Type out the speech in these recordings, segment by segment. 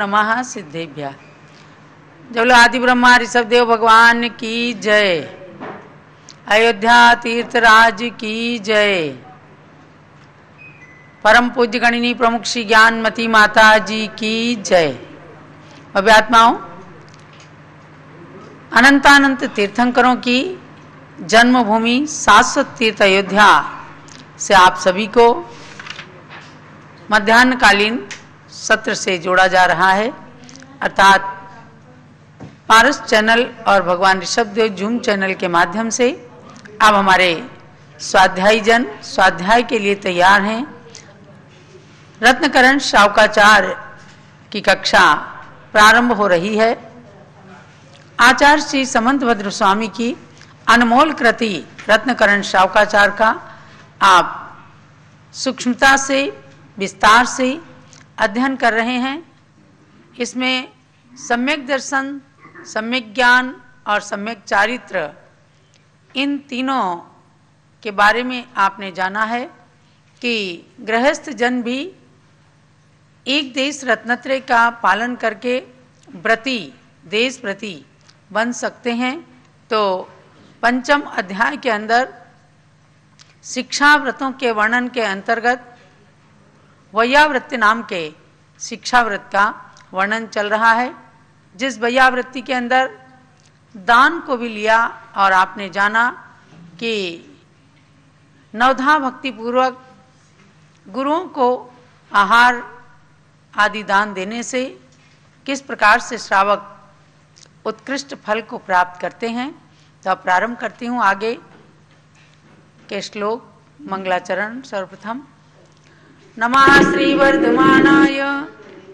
नमः सिद्धेभ्यः। जब आदि ब्रह्मा ऋषभ देव भगवान की जय, अयोध्या तीर्थराज की जय, परम पूज्य गणिनी प्रमुख श्री ज्ञानमती माता जी की जय। अव्यात्माओं, अनंतानंत तीर्थंकरों की जन्मभूमि शाश्वत तीर्थ अयोध्या से आप सभी को मध्याह्नकालीन सत्र से जोड़ा जा रहा है, अर्थात पारस चैनल और भगवान ऋषभदेव जूम चैनल के माध्यम से अब हमारे स्वाध्यायी जन स्वाध्याय के लिए तैयार हैं। रत्नकरण शावकाचार्य की कक्षा प्रारंभ हो रही है। आचार्य श्री समंतभद्र स्वामी की अनमोल कृति रत्नकरण शावकाचार्य का आप सूक्ष्मता से विस्तार से अध्ययन कर रहे हैं। इसमें सम्यक दर्शन, सम्यक ज्ञान और सम्यक चारित्र, इन तीनों के बारे में आपने जाना है कि गृहस्थ जन भी एक देश रत्नत्रय का पालन करके व्रती देश व्रती बन सकते हैं। तो पंचम अध्याय के अंदर शिक्षा व्रतों के वर्णन के अंतर्गत वैयावृत्ति नाम के शिक्षा व्रत का वर्णन चल रहा है, जिस वैयावृत्ति के अंदर दान को भी लिया और आपने जाना कि नवधा भक्ति पूर्वक गुरुओं को आहार आदि दान देने से किस प्रकार से श्रावक उत्कृष्ट फल को प्राप्त करते हैं। तो अब प्रारंभ करती हूँ आगे के श्लोक। मंगलाचरण सर्वप्रथम। नमः श्री वर्धमानाय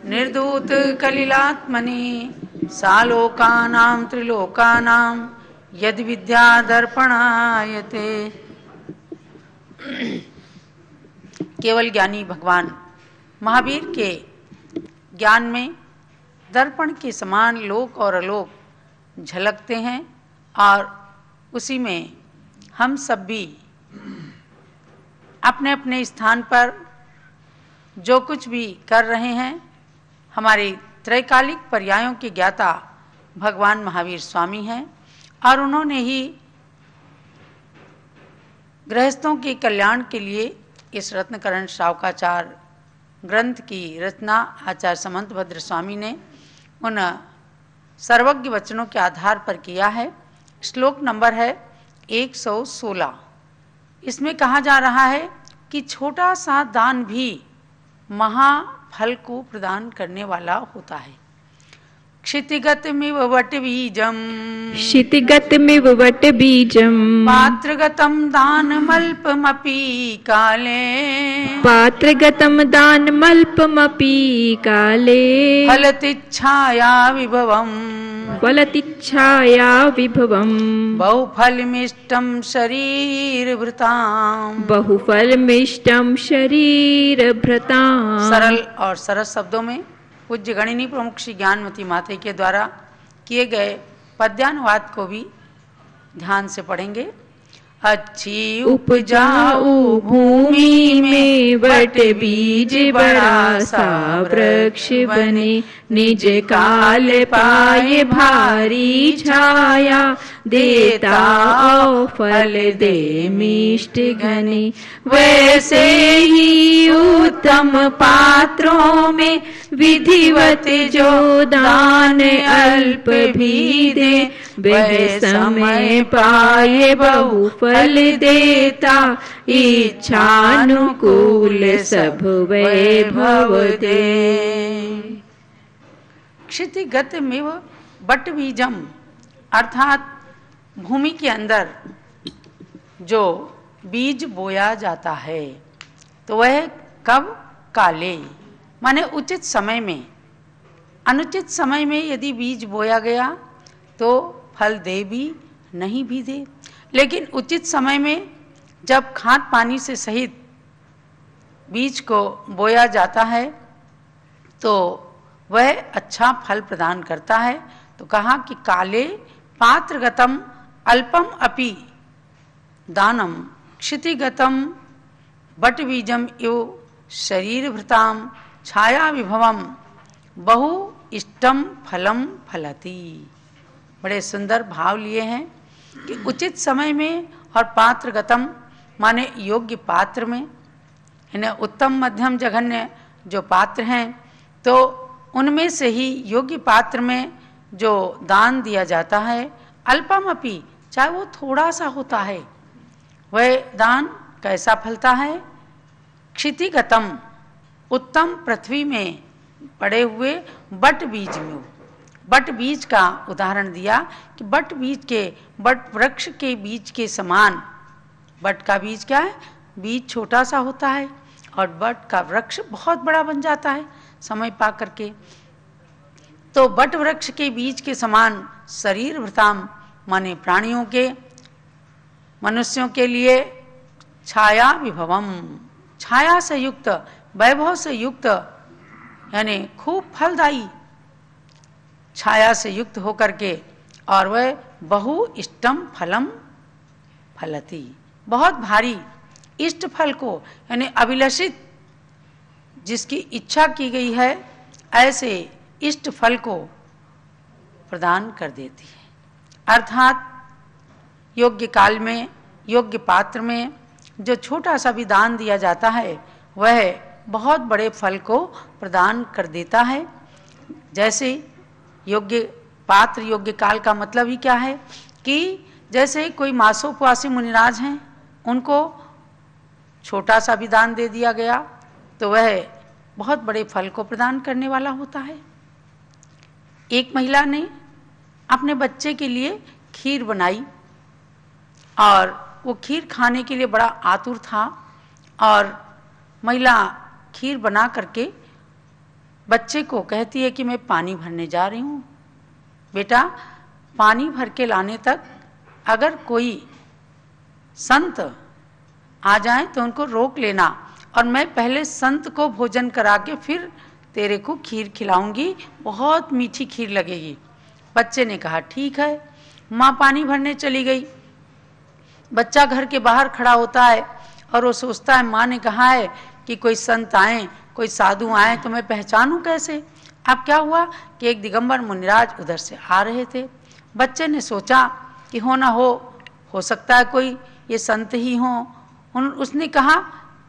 निर्धूत कलिलात्मने सालोकानां त्रिलोकानां यद विद्या दर्पणायते। केवल ज्ञानी भगवान महावीर के ज्ञान में दर्पण के समान लोक और अलोक झलकते हैं, और उसी में हम सब भी अपने अपने स्थान पर जो कुछ भी कर रहे हैं, हमारे त्रैकालिक पर्यायों के ज्ञाता भगवान महावीर स्वामी हैं, और उन्होंने ही गृहस्थों के कल्याण के लिए इस रत्नकरण शावकाचार्य ग्रंथ की रचना आचार्य समंतभद्र स्वामी ने उन सर्वज्ञ वचनों के आधार पर किया है। श्लोक नंबर है 116। इसमें कहा जा रहा है कि छोटा सा दान भी महाफल को प्रदान करने वाला होता है। क्षितिगतमिव वटबीजम्, क्षितिगतमिव वटबीजम्, पात्रगतं दानमल्पमपि काले, पात्रगतं दानमल्पमपि काले, फलतिच्छाया विभवम्, फलतिच्छाया विभवम्, बहुफलमिष्टं शरीरभृताम्, बहुफलमिष्टं शरीरभृताम्। सरल और सरस शब्दों में पूज्य गणिनी प्रमुख श्री ज्ञानमती माता के द्वारा किए गए पद्यानुवाद को भी ध्यान से पढ़ेंगे। अच्छी उपजाऊ भूमि में वट बीज बड़ा सा वृक्ष बने, निज काल पाए भारी छाया, देता फल दे मिष्ट घने। वैसे ही उत्तम पात्रों में विधिवत जो दान अल्प भी दे, वह समय पाए बहुफल देता, इच्छानुकूल सब वैभव दे। क्षितिगतमिव बटबीजम, अर्थात भूमि के अंदर जो बीज बोया जाता है तो वह कब? काले, माने उचित समय में। अनुचित समय में यदि बीज बोया गया तो फल दे भी नहीं भी दे, लेकिन उचित समय में जब खाद पानी से सहित बीज को बोया जाता है तो वह अच्छा फल प्रदान करता है। तो कहा कि काले पात्रगतम अल्पम अपि दानम, क्षितिगतम बटबीजम इव शरीरभृताम छाया विभवम, बहु इष्टम फलम फलति। बड़े सुंदर भाव लिए हैं कि उचित समय में और पात्रगतम माने योग्य पात्र में, इन्हें उत्तम मध्यम जघन्य जो पात्र हैं तो उनमें से ही योग्य पात्र में जो दान दिया जाता है, अल्पमपि चाहे वो थोड़ा सा होता है, वह दान कैसा फलता है? क्षितिगतम उत्तम पृथ्वी में पड़े हुए बट बीज में। बट बीज का उदाहरण दिया कि बट बीज के, बट वृक्ष के बीज के समान। बट का बीज क्या है? बीज छोटा सा होता है और बट का वृक्ष बहुत बड़ा बन जाता है समय पा करके। तो बट वृक्ष के बीज के समान शरीर भृताम माने प्राणियों के, मनुष्यों के लिए छाया विभवम, छाया से युक्त, वैभव से युक्त, यानी खूब फलदायी छाया से युक्त होकर के, और वह बहु इष्टम फलम फलति, बहुत भारी इष्ट फल को यानी अभिलषित जिसकी इच्छा की गई है ऐसे इष्ट फल को प्रदान कर देती है। अर्थात योग्य काल में, योग्य पात्र में जो छोटा सा भी दान दिया जाता है वह बहुत बड़े फल को प्रदान कर देता है। जैसे योग्य पात्र, योग्य काल का मतलब ही क्या है कि जैसे कोई मासोपवासी मुनिराज हैं, उनको छोटा सा भी दान दे दिया गया तो वह बहुत बड़े फल को प्रदान करने वाला होता है। एक महिला ने अपने बच्चे के लिए खीर बनाई और वो खीर खाने के लिए बड़ा आतुर था, और महिला खीर बना करके बच्चे को कहती है कि मैं पानी भरने जा रही हूँ, बेटा पानी भर के लाने तक अगर कोई संत आ जाए तो उनको रोक लेना, और मैं पहले संत को भोजन करा के फिर तेरे को खीर खिलाऊंगी, बहुत मीठी खीर लगेगी। बच्चे ने कहा ठीक है। माँ पानी भरने चली गई। बच्चा घर के बाहर खड़ा होता है और वो सोचता है माँ ने कहा है कि कोई संत आए, कोई साधु आए तो मैं पहचानूं कैसे। अब क्या हुआ कि एक दिगंबर मुनिराज उधर से आ रहे थे। बच्चे ने सोचा कि हो ना हो सकता है कोई ये संत ही हो। उसने कहा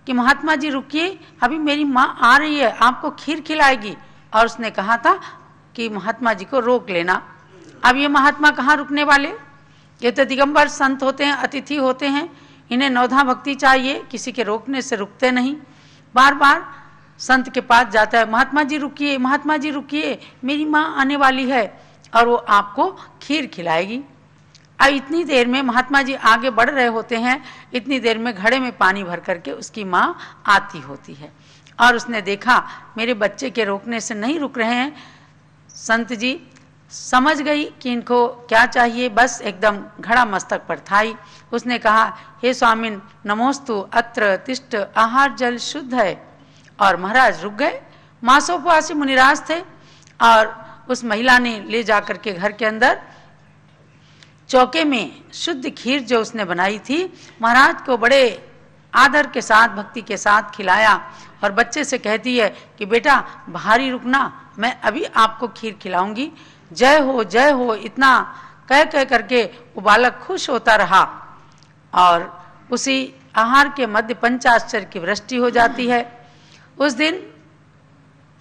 कि महात्मा जी रुकिए, अभी मेरी माँ आ रही है, आपको खीर खिलाएगी। और उसने कहा था कि महात्मा जी को रोक लेना। अब ये महात्मा कहाँ रुकने वाले, ये तो दिगंबर संत होते हैं, अतिथि होते हैं, इन्हें नवधा भक्ति चाहिए, किसी के रोकने से रुकते नहीं। बार बार संत के पास जाता है, महात्मा जी रुकिए, महात्मा जी रुकिए, मेरी माँ आने वाली है और वो आपको खीर खिलाएगी। अब इतनी देर में महात्मा जी आगे बढ़ रहे होते हैं, इतनी देर में घड़े में पानी भर करके उसकी माँ आती होती है और उसने देखा मेरे बच्चे के रोकने से नहीं रुक रहे हैं। संत जी समझ गई कि इनको क्या चाहिए, बस एकदम घड़ा मस्तक पर था ही। उसने कहा हे स्वामिन नमोस्तु, अत्र तिष्ठ, आहार जल शुद्ध है। और महाराज रुक गए। मासोपवासी मुनिराज थे और उस महिला ने ले जाकर के घर के अंदर चौके में शुद्ध खीर जो उसने बनाई थी महाराज को बड़े आदर के साथ, भक्ति के साथ खिलाया। और बच्चे से कहती है कि बेटा बाहरी रुकना, मैं अभी आपको खीर खिलाऊंगी, जय हो। इतना कह करके वो बालक खुश होता रहा और उसी आहार के मध्य पंचाश्चर्य की वृष्टि हो जाती है। उस दिन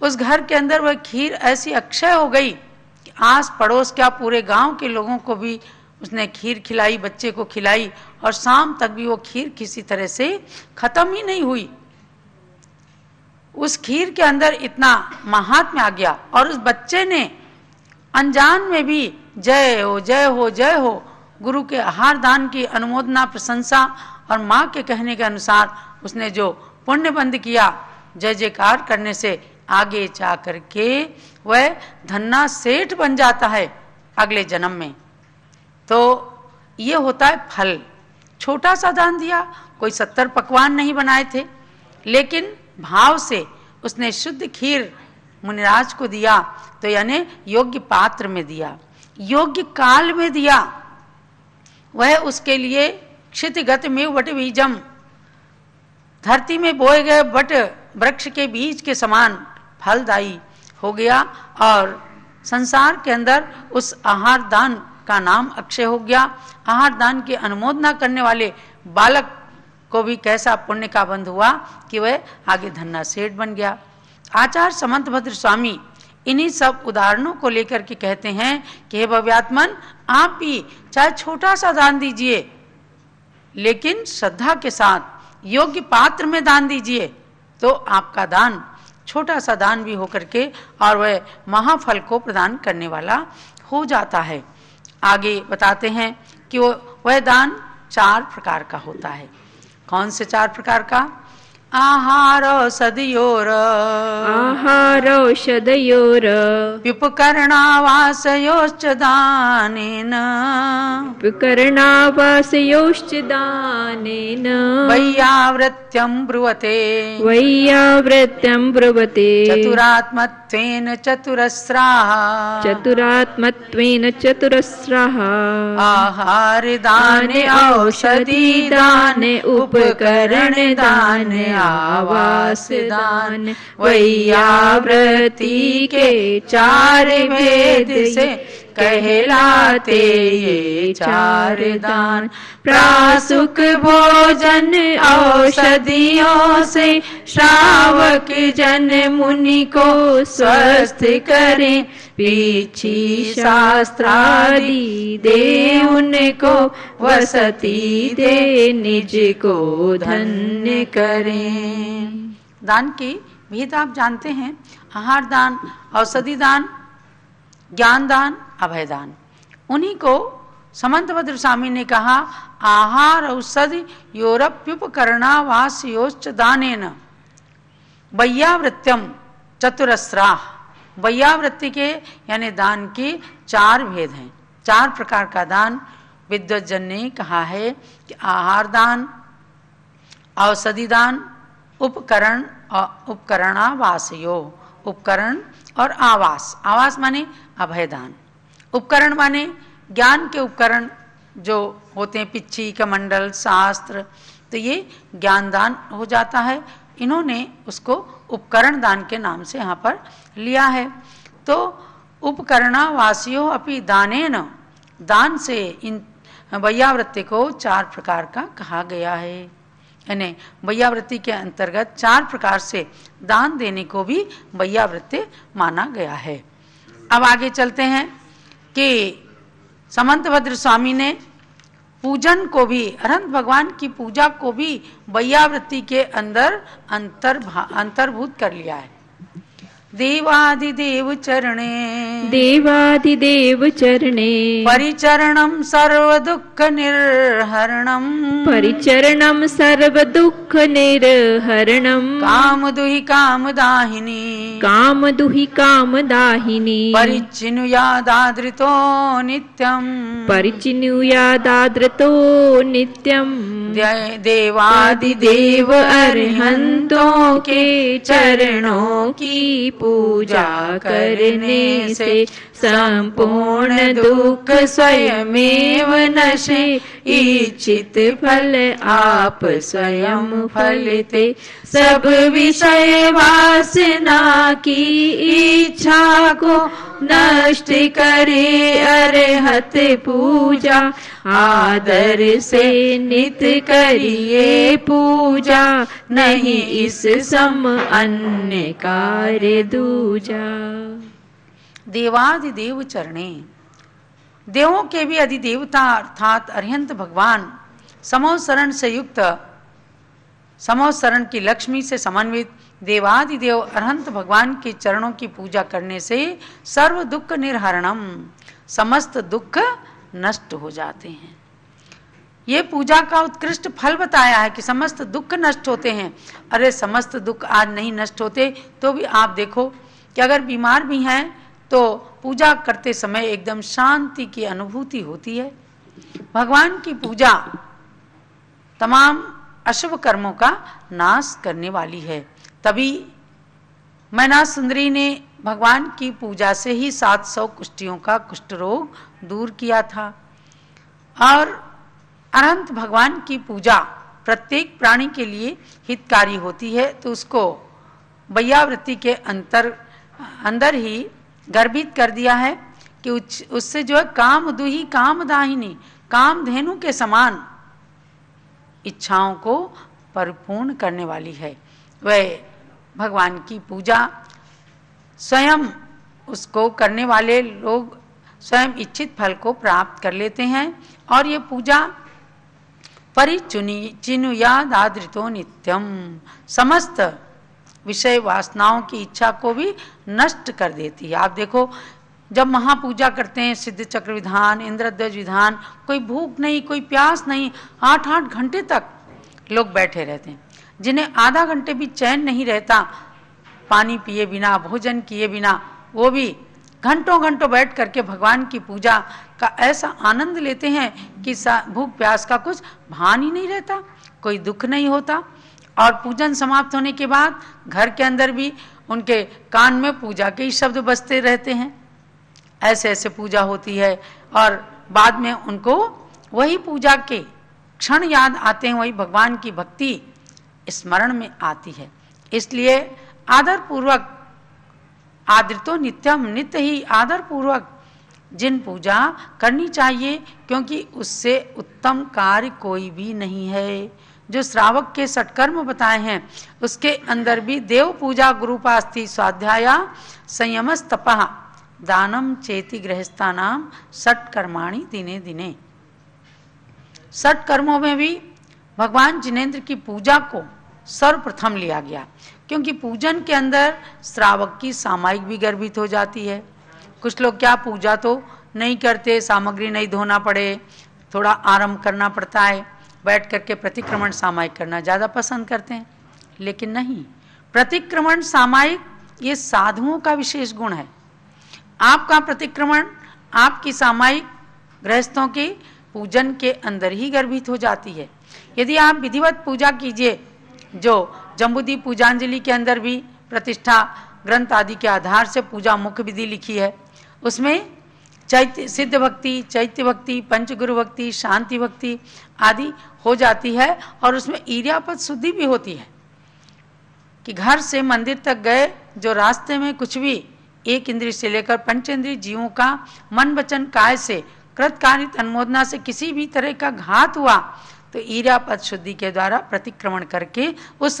उस घर के अंदर वह खीर ऐसी अक्षय हो गई कि आस पड़ोस क्या पूरे गांव के लोगों को भी उसने खीर खिलाई, बच्चे को खिलाई, और शाम तक भी वो खीर किसी तरह से खत्म ही नहीं हुई। उस खीर के अंदर इतना महात्म्य आ गया और उस बच्चे ने अनजान में भी जय हो गुरु के आहार दान की अनुमोदना, प्रशंसा और माँ के कहने के अनुसार उसने जो पुण्य बंद किया, जय जयकार करने से आगे जा करके वह धन्ना सेठ बन जाता है अगले जन्म में। तो ये होता है फल। छोटा सा दान दिया, कोई 70 पकवान नहीं बनाए थे, लेकिन भाव से उसने शुद्ध खीर मुनिराज को दिया, तो यानी योग्य पात्र में दिया, योग्य काल में दिया। वह उसके लिए क्षितिगत में वट बीजम, धरती में बोए गए वट वृक्ष के बीज के समान फलदायी हो गया और संसार के अंदर उस आहार दान का नाम अक्षय हो गया। आहार दान की अनुमोदना करने वाले बालक को भी कैसा पुण्य का बंध हुआ कि वह आगे धन्ना सेठ बन गया। आचार्य समंतभद्र स्वामी इन्हीं सब उदाहरणों को लेकर के कहते हैं कि हे भव्यात्मन, आप भी चाहे छोटा सा दान दीजिए, लेकिन श्रद्धा के साथ योग्य पात्र में दान दीजिए, तो आपका दान छोटा सा दान भी होकर के और वह महाफल को प्रदान करने वाला हो जाता है। आगे बताते हैं कि वह दान 4 प्रकार का होता है। कौन से 4 प्रकार का? आहारौषधयोर व्युपकरणावासयोश्च दानेन वैयावृत्यं ब्रुवते चतुरात्मत्वेन चतुरस्राः आहारदाने औषधिदाने उपकरणदाने आवास दान वैयावृत्ति के 4 भेद से कहलाते ये 4 दान। प्रासुक भोजन औषधियों से श्रावक जन मुनि को स्वस्थ करें, पीछी शास्त्रादि दे उनको वसति दे निज को धन्य करें। दान की भेद आप जानते हैं। आहार दान, औषधि दान, ज्ञान दान, अभय दान। उन्हीं को समंतभद्र स्वामी ने कहा आहार औषधि योरप्युपकरणावासयोश्च दानेन वैयावृत्यम चतुरस्राः। वैयावृत्ति के यानी दान के 4 भेद हैं। 4 प्रकार का दान विद्वज्जन ने कहा है कि आहार दान, औषधि दान, उपकरण और उपकरणावासयो, उपकरण और आवास। आवास माने अभय दान, उपकरण माने ज्ञान के उपकरण जो होते हैं, पिच्छी, कमंडल, शास्त्र, तो ये ज्ञान दान हो जाता है। इन्होंने उसको उपकरण दान के नाम से यहाँ पर लिया है। तो उपकरणावासियों अपि दानेन, दान से इन वैयावृत्ति को 4 प्रकार का कहा गया है। यानी वैयावृत्ति के अंतर्गत 4 प्रकार से दान देने को भी वैयावृत्ति माना गया है। अब आगे चलते हैं कि समंतभद्र स्वामी ने पूजन को भी, अनंत भगवान की पूजा को भी वैयावृत्ति के अंदर अंतर्भूत कर लिया है। देवादिदेव चरणे परिचरणं सर्वदुःख निर्हरणं कामदुहि कामदाहिनी परिचिनुयादादृतो नित्यं देवादिदेव अरिहंतों के चरणों की पूजा करने से संपूर्ण दुख स्वयमेव नशे, इच्छित फल आप स्वयं फलते। सब विषय वासना की इच्छा को नष्ट करे अरहत पूजा, आदर से नित करिए पूजा, नहीं इस सम अन्य कार्य दूजा। देवादिदेव चरणे, देवों के भी अधिदेवता अर्थात अरिहंत भगवान समोसरण से युक्त, समोसरण की लक्ष्मी से समन्वित देवादिदेव अरहंत भगवान के चरणों की पूजा करने से सर्व दुख निर्हरणम, समस्त दुख नष्ट हो जाते हैं। ये पूजा का उत्कृष्ट फल बताया है कि समस्त दुख नष्ट होते हैं। अरे समस्त दुख आज नहीं नष्ट होते तो भी आप देखो कि अगर बीमार भी हैं तो पूजा करते समय एकदम शांति की अनुभूति होती है। भगवान की पूजा तमाम अशुभ कर्मों का नाश करने वाली है। तभी मैना सुंदरी ने भगवान की पूजा से ही 700 कुष्ठियों का कुष्ठ रोग दूर किया था। और अनंत भगवान की पूजा प्रत्येक प्राणी के लिए हितकारी होती है, तो उसको वैयावृत्ति के अंदर ही गर्भित कर दिया है कि उससे जो है कामदुही कामदाहिनी कामधेनु के समान इच्छाओं को परिपूर्ण करने वाली है। वह भगवान की पूजा स्वयं उसको करने वाले लोग स्वयं इच्छित फल को प्राप्त कर लेते हैं और ये पूजा परिचिनुयाद आदृतो नित्यम समस्त विषय वासनाओं की इच्छा को भी नष्ट कर देती है। आप देखो जब महापूजा करते हैं सिद्ध चक्र विधान इंद्रध्वज विधान, कोई भूख नहीं कोई प्यास नहीं, 8-8 घंटे तक लोग बैठे रहते हैं, जिन्हें आधा घंटे भी चैन नहीं रहता पानी पिए बिना भोजन किए बिना, वो भी घंटों घंटों बैठ करके भगवान की पूजा का ऐसा आनंद लेते हैं कि भूख प्यास का कुछ भान ही नहीं रहता, कोई दुख नहीं होता। और पूजन समाप्त होने के बाद घर के अंदर भी उनके कान में पूजा के ही शब्द बजते रहते हैं। ऐसे ऐसे पूजा होती है और बाद में उनको वही पूजा के क्षण याद आते हैं, वही भगवान की भक्ति स्मरण में आती है। इसलिए आदर पूर्वक आदृतो नित्यम, नित्य ही आदर पूर्वक जिन पूजा करनी चाहिए, क्योंकि उससे उत्तम कार्य कोई भी नहीं है। जो श्रावक के सत्कर्म बताए हैं उसके अंदर भी देव पूजा गुरुपास्थि स्वाध्याया संयमस तपः दानम चेति गृहस्थानाम सत्कर्माणि दिने दिने। सत्कर्मों में भी भगवान जिनेंद्र की पूजा को सर्वप्रथम लिया गया, क्योंकि पूजन के अंदर श्रावक की सामायिक भी गर्भित हो जाती है। कुछ लोग क्या पूजा तो नहीं करते, सामग्री नहीं धोना पड़े, थोड़ा आराम करना पड़ता है, बैठ करके प्रतिक्रमण सामायिक करना ज़्यादा पसंद करते हैं। लेकिन नहीं, प्रतिक्रमण सामायिक ये साधुओं का विशेष गुण है। आपका प्रतिक्रमण आपकी सामायिक गृहस्थों के पूजन के अंदर ही गर्भित हो जाती है। यदि आप विधिवत पूजा कीजिए, जो जम्बूद्वीप पूजांजलि के अंदर भी प्रतिष्ठा ग्रंथ आदि के आधार से पूजा मुख्य विधि लिखी है, उसमें चैत्य सिद्ध भक्ति, चैत्य भक्ति, पंचगुरु भक्ति, शांति भक्ति आदि हो जाती है। और उसमें ईर्यापद शुद्धि भी होती है कि घर से मंदिर तक गए, जो रास्ते में कुछ भी एक इंद्रिय से लेकर पंचेंद्रिय जीवों का मन वचन काय से कृतकारित अनुमोदना से किसी भी तरह का घात हुआ तो ईर्यापद शुद्धि के द्वारा प्रतिक्रमण करके उस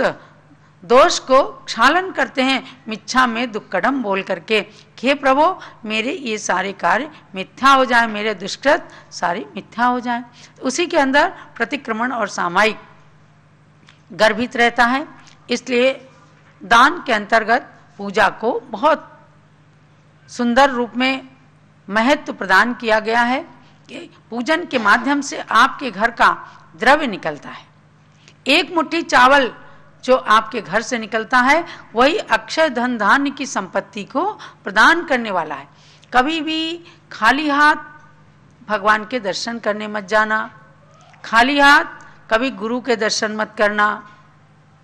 दोष को क्षालन करते हैं, मिच्छा में दुक्कडम बोल करके, हे प्रभु मेरे ये सारे कार्य मिथ्या हो जाए, मेरे दुष्कृत सारे मिथ्या हो जाए। उसी के अंदर प्रतिक्रमण और सामायिक गर्भित रहता है। इसलिए दान के अंतर्गत पूजा को बहुत सुंदर रूप में महत्व प्रदान किया गया है कि पूजन के माध्यम से आपके घर का द्रव्य निकलता है। एक मुट्ठी चावल जो आपके घर से निकलता है वही अक्षय धन धान्य की संपत्ति को प्रदान करने वाला है। कभी भी खाली हाथ भगवान के दर्शन करने मत जाना, खाली हाथ कभी गुरु के दर्शन मत करना,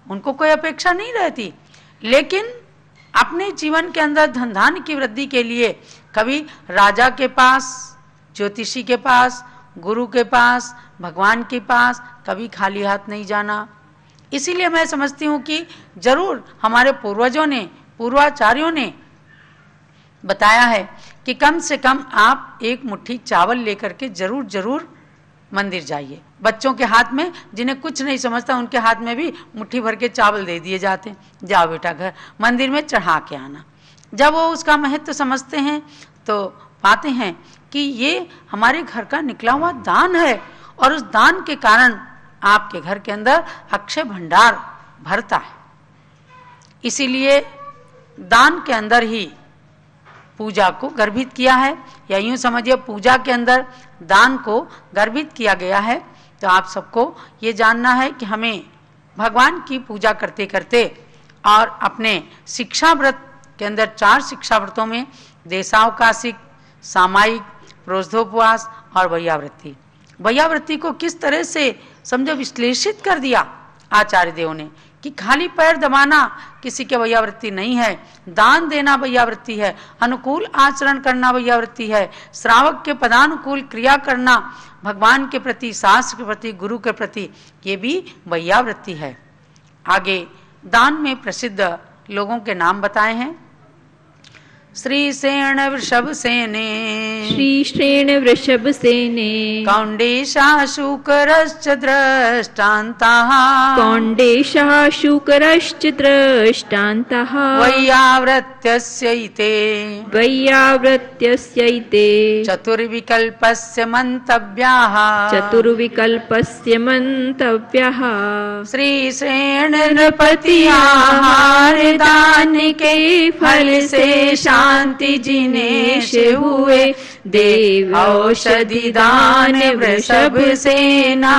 उनको कोई अपेक्षा नहीं रहती। लेकिन अपने जीवन के अंदर धन धान्य की वृद्धि के लिए कभी राजा के पास, ज्योतिषी के पास, गुरु के पास, भगवान के पास कभी खाली हाथ नहीं जाना। इसीलिए मैं समझती हूँ कि जरूर हमारे पूर्वजों ने, पूर्वाचार्यों ने बताया है कि कम से कम आप एक मुट्ठी चावल लेकर के जरूर जरूर मंदिर जाइए। बच्चों के हाथ में, जिन्हें कुछ नहीं समझता उनके हाथ में भी मुट्ठी भर के चावल दे दिए जाते हैं, जाओ बेटा घर मंदिर में चढ़ा के आना। जब वो उसका महत्व समझते हैं तो पाते हैं कि ये हमारे घर का निकला हुआ दान है और उस दान के कारण आपके घर के अंदर अक्षय भंडार भरता है। इसीलिए दान के अंदर ही पूजा को गर्भित किया है, या यूं समझिए पूजा के अंदर दान को गर्भित किया गया है। तो आप सबको ये जानना है कि हमें भगवान की पूजा करते करते और अपने शिक्षा व्रत के अंदर 4 शिक्षा व्रतों में देशावकाशिक, सामायिक, प्रोष्ठोपवास और वैयावृत्ति, वैयावृत्ति को किस तरह से समझो विश्लेषित कर दिया आचार्य देव ने कि खाली पैर दबाना किसी के वैयावृत्ति नहीं है, दान देना वैयावृत्ति है, अनुकूल आचरण करना वैयावृत्ति है, श्रावक के पदानुकूल क्रिया करना भगवान के प्रति, शास्त्र के प्रति, गुरु के प्रति, ये भी वैयावृत्ति है। आगे दान में प्रसिद्ध लोगों के नाम बताए हैं। श्रीसेन वृषभसेने श्रीश्रेण वृषभसेने कौण्डेशः शूकरश्च द्रष्टान्तः कौण्डेशः शूकरश्च द्रष्टान्तः वैयावृत्यस्यैते वैयावृत्यस्यैते चतुर्विकल्पस्य मन्तव्याः चतुर्विकल्पस्य मन्तव्यः श्रीश्रेण नृपति आहार दान के फल से शांति जिनेश हुए देव औषधि दान वृषभ सेना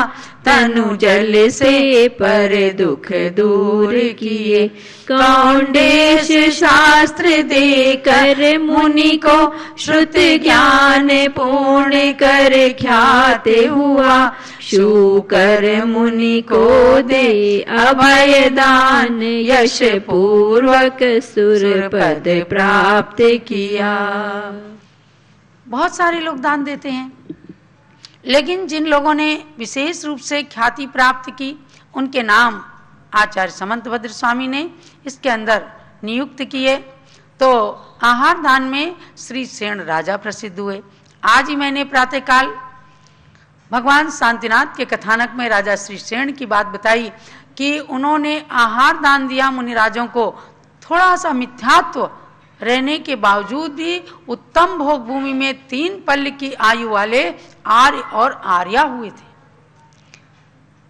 तनु जल से पर दुख दूर किए कौंडेश शास्त्र देकर मुनि को श्रुत ज्ञान पूर्ण कर ख्यात हुआ शूकर मुनि को दे अभय दान यश पूर्वक सुर पद प्राप्त किया। बहुत सारे लोग दान देते हैं, लेकिन जिन लोगों ने विशेष रूप से ख्याति प्राप्त की उनके नाम आचार्य समंतभद्र स्वामी ने इसके अंदर नियुक्त किए। तो आहार दान में श्री सेन राजा प्रसिद्ध हुए। आज ही मैंने प्रातःकाल भगवान शांतिनाथ के कथानक में राजा श्री सेन की बात बताई कि उन्होंने आहार दान दिया मुनिराजों को, थोड़ा सा मिथ्यात्व रहने के बावजूद भी उत्तम भोग भूमि में 3 पल्ल की आयु वाले आर्य और आर्या हुए थे,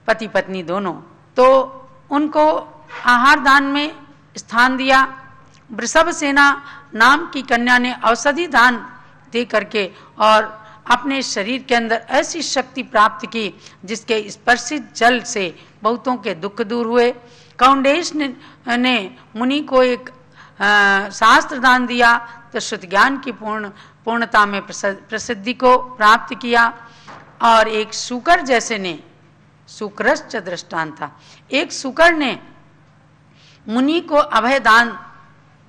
पति पत्नी दोनों। तो उनको आहार दान में स्थान दिया। वृषभ सेना नाम की कन्या ने औषधि दान दे करके और अपने शरीर के अंदर ऐसी शक्ति प्राप्त की जिसके स्पर्शित जल से बहुतों के दुख दूर हुए। कौंडेश ने मुनि को एक शास्त्र दान दिया तो श्रुत ज्ञान की पूर्णता में प्रसिद्धि को प्राप्त किया। और एक शुकर जैसे ने, शुक्रश्च दृष्टांत था, एक शुकर ने मुनि को अभय दान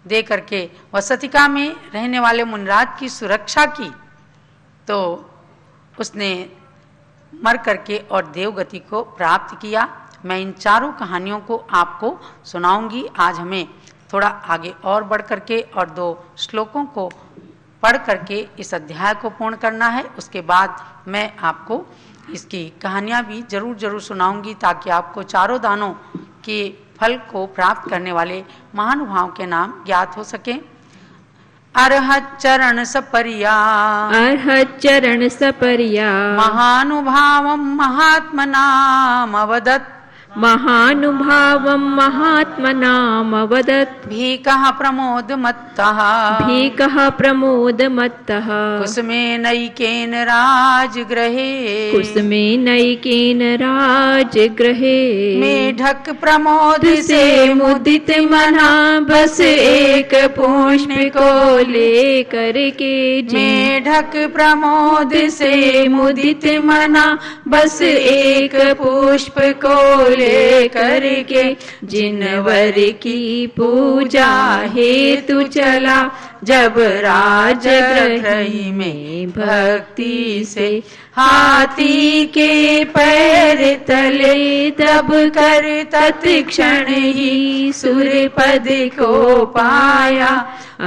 दे करके वसतिका में रहने वाले मुनिराज की सुरक्षा की, तो उसने मर करके और देवगति को प्राप्त किया। मैं इन चारों कहानियों को आपको सुनाऊंगी। आज हमें थोड़ा आगे और बढ़ करके और 2 श्लोकों को पढ़ करके इस अध्याय को पूर्ण करना है। उसके बाद मैं आपको इसकी कहानियां भी जरूर सुनाऊंगी ताकि आपको चारों दानों के फल को प्राप्त करने वाले महानुभावों के नाम ज्ञात हो सके। अर्हत चरण सपर्या अर्हत चरण सपर्या महानुभावं महात्मनाम अवदत् महानुभावं महात्मनामवदत् भीकः प्रमोदमत्तः भीकः प्रमोदमत्तः कुसुमेनैकेन राजगृहे कुसुमेनैकेन राजगृहे मेढक प्रमोद से मुदित मना बस एक पुष्प को लेकर के मेढक प्रमोद से मुदित मना बस एक पुष्प को लेकर के जिनवर की पूजा हेतु चला जब राजगृह में भक्ति से हाथी के पैर तले दब कर तत्क्षण ही सुर पद को पाया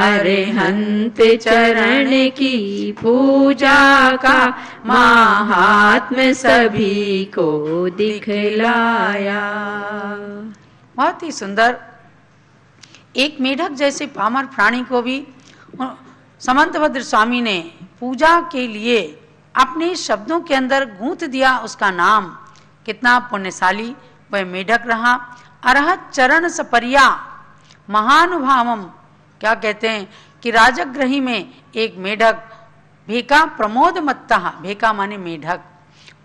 अरहंत चरण की पूजा का महात्म सभी को दिखलाया। बहुत ही सुंदर। एक मेढक जैसे पामर प्राणी को भी समंतभद्र स्वामी ने पूजा के लिए अपने शब्दों के अंदर गूंथ दिया उसका नाम। कितना पुण्यशाली वह मेढक रहा। अरहत चरण सपर्या महानुभावम, क्या कहते हैं कि राजगृही में एक मेढक भेका प्रमोद मत्ता, भेका माने मेढक,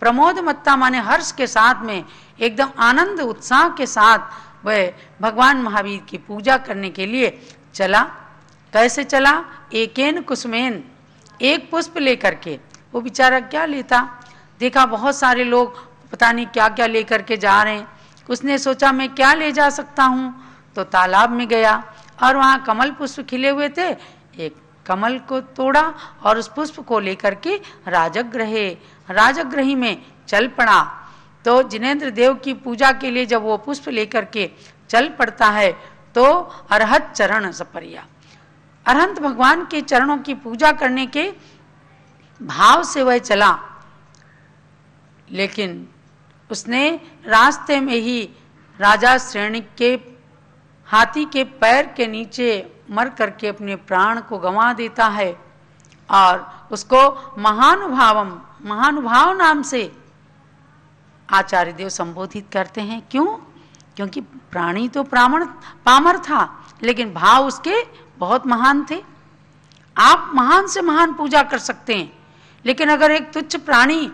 प्रमोद मत्ता माने हर्ष के साथ में एकदम आनंद उत्साह के साथ वह भगवान महावीर की पूजा करने के लिए चला। कैसे चला? एकेन कुसुमेन, एक पुष्प लेकर के। वो बेचारा क्या लेता, देखा बहुत सारे लोग पता नहीं क्या क्या लेकर के जा रहे हैं। उसने सोचा मैं क्या ले जा सकता हूँ, तो तालाब में गया और वहाँ कमल पुष्प खिले हुए थे। एक कमल को तोड़ा और उस पुष्प को लेकर के राजगृही में चल पड़ा। तो जिनेंद्र देव की पूजा के लिए जब वो पुष्प लेकर के चल पड़ता है तो अरहत चरण सपर्या, अरहंत भगवान के चरणों की पूजा करने के भाव से वह चला, लेकिन उसने रास्ते में ही राजा श्रेणिक के हाथी के पैर के नीचे मर करके अपने प्राण को गंवा देता है। और उसको महानुभाव नाम से आचार्य देव संबोधित करते हैं। क्यों? क्योंकि प्राणी तो पामर था, लेकिन भाव उसके बहुत महान थे। आप महान से महान पूजा कर सकते हैं, लेकिन अगर एक तुच्छ प्राणी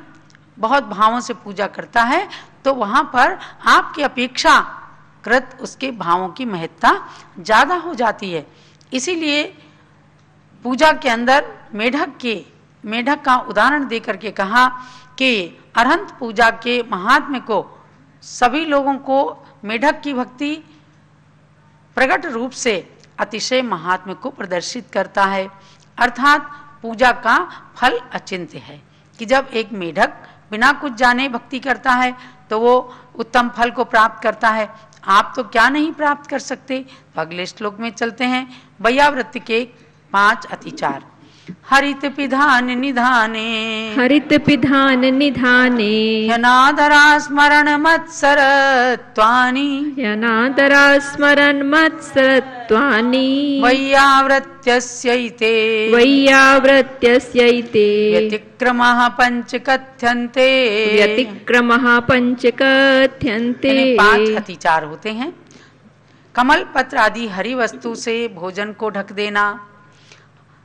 बहुत भावों से पूजा करता है तो वहां पर आपकी अपेक्षा कृत उसके भावों की महत्ता ज्यादा हो जाती है। इसीलिए पूजा के अंदर मेढक का उदाहरण देकर के कहा कि अरहंत पूजा के महात्म्य को सभी लोगों को मेढक की भक्ति प्रकट रूप से अतिशय महात्म्य को प्रदर्शित करता है। अर्थात पूजा का फल अचिंत्य है कि जब एक मेढक बिना कुछ जाने भक्ति करता है तो वो उत्तम फल को प्राप्त करता है। आप तो क्या नहीं प्राप्त कर सकते। तो अगले श्लोक में चलते हैं। वैयावृत्ति के 5 अतिचार। हरित पिधान निधाने, हरित पिधान निधाने, यनादरा स्मरण मत्सरत्वानि, यनादरा स्मरण मत्सरत्वानि, वैयावृत्यस्यैते, वैयावृत्यस्यैते, व्यतिक्रमः पंच कथ्यन्ते, व्यतिक्रमः पंच कथ्यन्ते। 5 अतिचार होते हैं। कमल पत्र आदि हरी वस्तु से भोजन को ढक देना,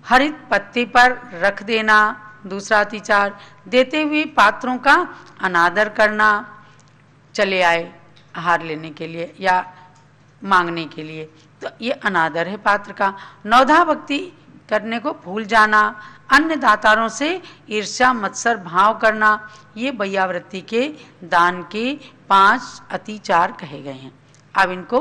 हरित पत्ते पर रख देना। दूसरा अतिचार, देते हुए पात्रों का अनादर करना। चले आए आहार लेने के लिए या मांगने के लिए, तो ये अनादर है पात्र का। नौधा भक्ति करने को भूल जाना, अन्य दातारों से ईर्ष्या मत्सर भाव करना, ये वैयावृत्ति के दान के 5 अतिचार कहे गए हैं। अब इनको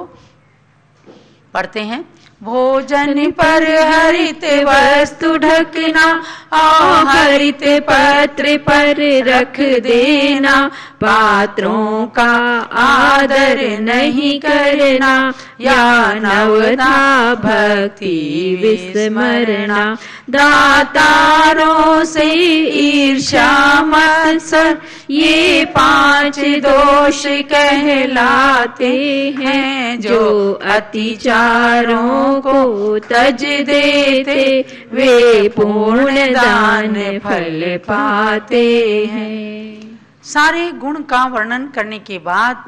पढ़ते हैं। भोजन पर हरित वस्तु ढकना, और हरित पत्र पर रख देना, पात्रों का आदर नहीं करना, या नवधा भक्ति विस्मरणा, दातारों से ईर्ष्या मत्सर, ये 5 दोष कहलाते हैं, जो अतिचारों को तज देते वे पूर्ण दान फल पाते हैं। सारे गुण का वर्णन करने के बाद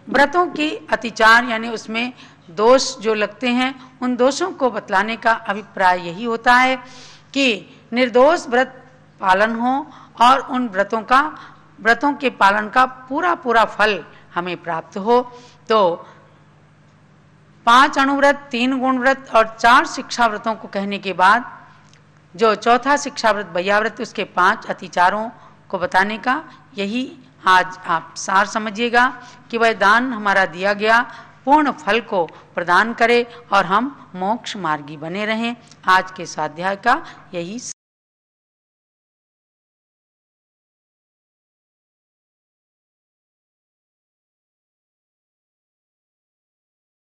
व्रतों के अतिचार यानी उसमें दोष जो लगते हैं, उन दोषों को बतलाने का अभिप्राय यही होता है कि निर्दोष व्रत पालन हो और उन व्रतों के पालन का पूरा फल हमें प्राप्त हो। तो 5 अणुव्रत, 3 गुण व्रत और 4 शिक्षा व्रतों को कहने के बाद जो चौथा शिक्षा व्रत वैयाव्रत, उसके 5 अतिचारों को बताने का यही आज आप सार समझिएगा कि वह दान हमारा दिया गया पूर्ण फल को प्रदान करे और हम मोक्ष मार्गी बने रहें। आज के स्वाध्याय का यही